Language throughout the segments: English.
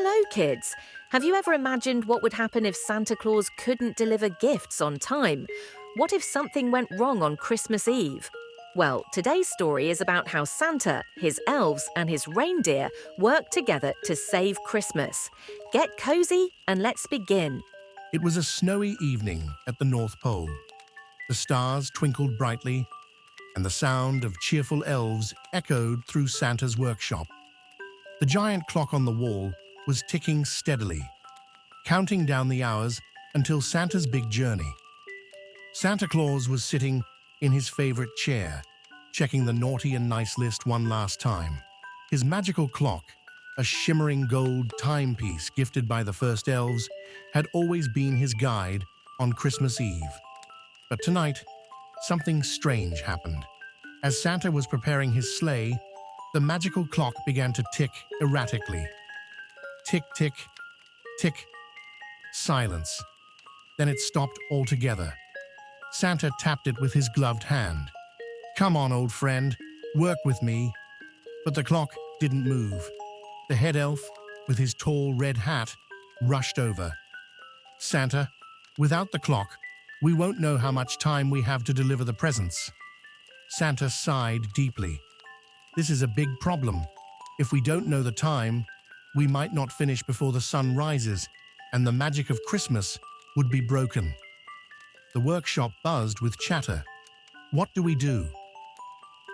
Hello, kids. Have you ever imagined what would happen if Santa Claus couldn't deliver gifts on time? What if something went wrong on Christmas Eve? Well, today's story is about how Santa, his elves, and his reindeer work together to save Christmas. Get cozy and let's begin. It was a snowy evening at the North Pole. The stars twinkled brightly, and the sound of cheerful elves echoed through Santa's workshop. The giant clock on the wall was ticking steadily, counting down the hours until Santa's big journey. Santa Claus was sitting in his favorite chair, checking the naughty and nice list one last time. His magical clock, a shimmering gold timepiece gifted by the first elves, had always been his guide on Christmas Eve. But tonight, something strange happened. As Santa was preparing his sleigh, the magical clock began to tick erratically. Tick, tick, tick. Silence. Then it stopped altogether. Santa tapped it with his gloved hand. "Come on, old friend, work with me." But the clock didn't move. The head elf, with his tall red hat, rushed over. "Santa, without the clock, we won't know how much time we have to deliver the presents." Santa sighed deeply. "This is a big problem. If we don't know the time, we might not finish before the sun rises, and the magic of Christmas would be broken." The workshop buzzed with chatter. What do we do?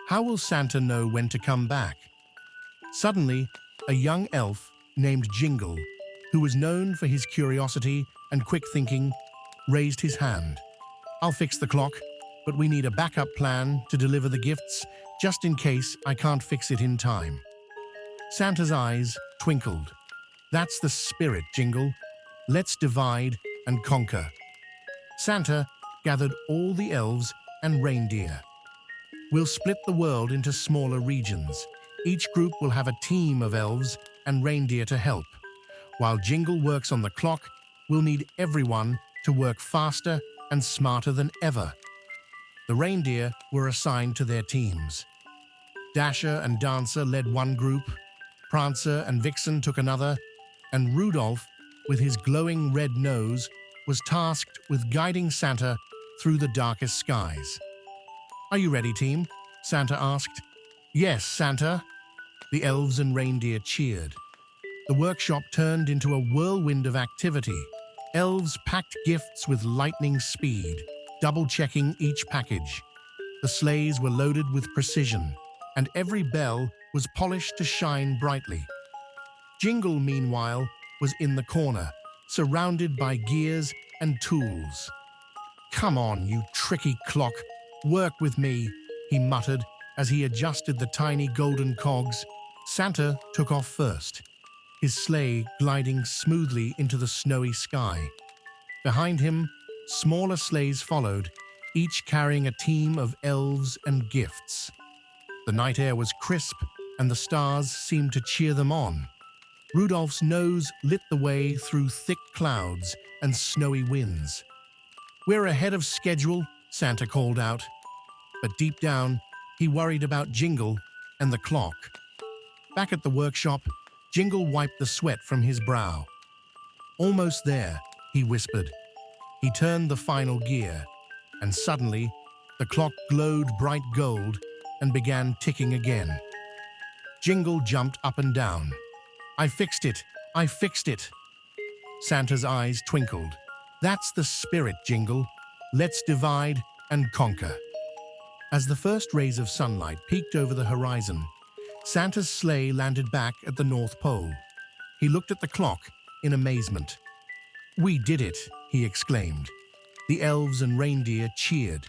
How will Santa know when to come back? Suddenly, a young elf named Jingle, who was known for his curiosity and quick thinking, raised his hand. "I'll fix the clock, but we need a backup plan to deliver the gifts, just in case I can't fix it in time." Santa's eyes twinkled. "That's the spirit, Jingle. Let's divide and conquer." Santa gathered all the elves and reindeer. "We'll split the world into smaller regions. Each group will have a team of elves and reindeer to help. While Jingle works on the clock, we'll need everyone to work faster and smarter than ever." The reindeer were assigned to their teams. Dasher and Dancer led one group, Prancer and Vixen took another, and Rudolph, with his glowing red nose, was tasked with guiding Santa through the darkest skies. "Are you ready, team?" Santa asked. "Yes, Santa." The elves and reindeer cheered. The workshop turned into a whirlwind of activity. Elves packed gifts with lightning speed, double-checking each package. The sleighs were loaded with precision, and every bell was polished to shine brightly. Jingle, meanwhile, was in the corner, surrounded by gears and tools. "Come on, you tricky clock, work with me," he muttered as he adjusted the tiny golden cogs. Santa took off first, his sleigh gliding smoothly into the snowy sky. Behind him, smaller sleighs followed, each carrying a team of elves and gifts. The night air was crisp, and the stars seemed to cheer them on. Rudolph's nose lit the way through thick clouds and snowy winds. "We're ahead of schedule," Santa called out. But deep down, he worried about Jingle and the clock. Back at the workshop, Jingle wiped the sweat from his brow. "Almost there," he whispered. He turned the final gear, and suddenly, the clock glowed bright gold and began ticking again. Jingle jumped up and down. "I fixed it! I fixed it!" Santa's eyes twinkled. "That's the spirit, Jingle. Let's divide and conquer." As the first rays of sunlight peeked over the horizon, Santa's sleigh landed back at the North Pole. He looked at the clock in amazement. "We did it!" he exclaimed. The elves and reindeer cheered.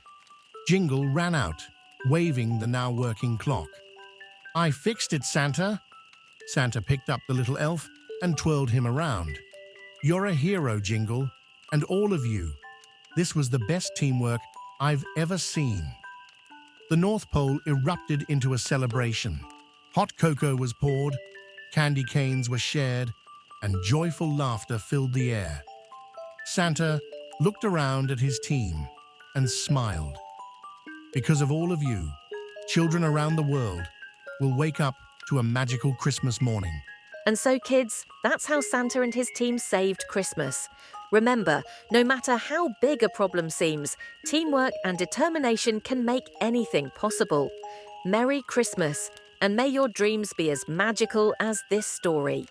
Jingle ran out, waving the now working clock. "I fixed it, Santa!" Santa picked up the little elf and twirled him around. "You're a hero, Jingle, and all of you. This was the best teamwork I've ever seen." The North Pole erupted into a celebration. Hot cocoa was poured, candy canes were shared, and joyful laughter filled the air. Santa looked around at his team and smiled. "Because of all of you, children around the world will wake up to a magical Christmas morning." And so, kids, that's how Santa and his team saved Christmas. Remember, no matter how big a problem seems, teamwork and determination can make anything possible. Merry Christmas, and may your dreams be as magical as this story.